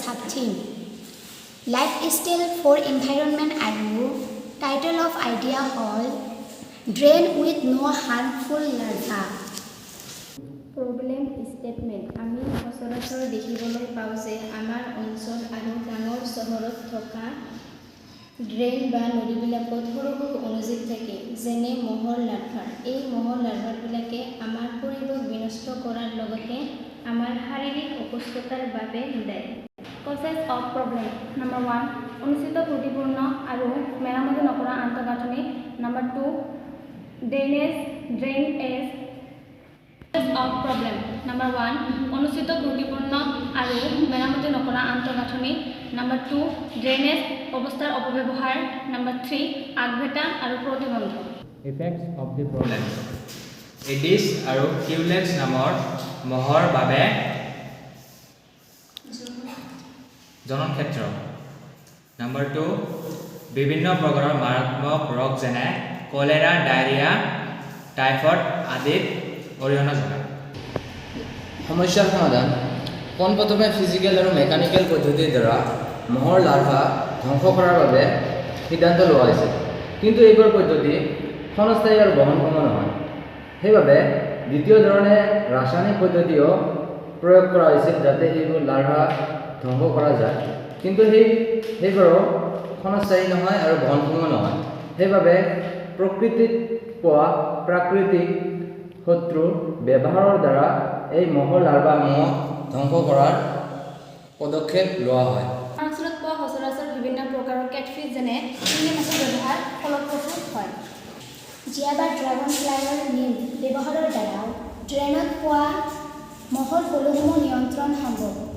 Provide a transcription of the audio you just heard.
17 lifestyle for environment আৰু title of idea হ'ল drain with no' harmful larva. Problem statement আমি সচৰাচৰ দেখিবলৈ পাওঁ যে আমাৰ অঞ্চল আৰু ডাঙৰ চহৰত থকা ড্ৰেইন বা নদীবিলাকত সৰু সৰু অনুজীৱ থাকে, যেনে মহৰ লাৰ্ভাৰ। এই মহৰ লাৰ্ভাৰবিলাকে আমাৰ পৰিৱেশ বিনষ্ট কৰাৰ লগতে আমাৰ শাৰীৰিক অসুস্থতাৰ বাবে দায়ী। কজেছ অফ প্ৰব্লেম নাম্বাৰ 1 অনুচিত ত্ৰুটিপূৰ্ণ আৰু মেৰামতি নকৰা আন্তঃগাঁথনি। Number 2 drain as of problem number 1 অনুচিত ত্ৰুটিপূৰ্ণ আৰু মেৰামতি নকৰা আন্তঃগাঁথনি। নাম্বাৰ 2 ড্ৰেইনেজ অৱস্থাৰ অপব্যৱহাৰ। নাম্বাৰ 3 আগভেটা আৰু প্ৰতিবন্ধ। Effects of the problem Aedes আৰু কিউলেক্স নামৰ মহৰ বাবে জননক্ষেত্ৰ। নাম্বাৰ 2 বিভিন্ন প্ৰকাৰৰ মাৰাত্মক ৰোগ যেনে কলেৰা, ডায়েৰিয়া, টাইফয়েড আদিত অৰিহণা যোগায়। সমস্যাৰ সমাধান পোনপ্ৰথমে ফিজিকেল আৰু মেকানিকেল পদ্ধতিৰ দ্বাৰা মহৰ লাৰ্ভা ধ্বংস কৰাৰ বাবে সিদ্ধান্ত লোৱা হৈছে, কিন্তু এইবোৰ পদ্ধতি ক্ষণস্থায়ী আৰু বহনক্ষম নহয়। সেইবাবে দ্বিতীয় ধৰণে ৰাসায়নিক পদ্ধতিও প্ৰয়োগ কৰা হৈছিল যাতে এইবোৰ লাৰ্ভা ধ্বংস কৰা যায়, কিন্তু সেইবোৰো ক্ষণস্থায়ী নহয় আৰু বহনক্ষম নহয়। সেইবাবে প্ৰকৃতিত পোৱা প্ৰাকৃতিক শত্ৰুৰ ব্যৱহাৰৰ দ্বাৰা এই মহৰ লাৰ্ভাসমূহ ধ্বংস কৰাৰ পদক্ষেপ লোৱা হয়। অঞ্চলত পোৱা সচৰাচৰ বিভিন্ন প্ৰকাৰৰ কেটফিছ যেনে শিঙি মাছৰ ব্যৱহাৰ ফলপ্ৰসূ হয়। জিয়া বা ড্ৰাগন ফ্লাইৰ নীল ব্যৱহাৰৰ দ্বাৰাও ড্ৰেইনত পোৱা মহৰ পলুসমূহ নিয়ন্ত্ৰণ সম্ভৱ।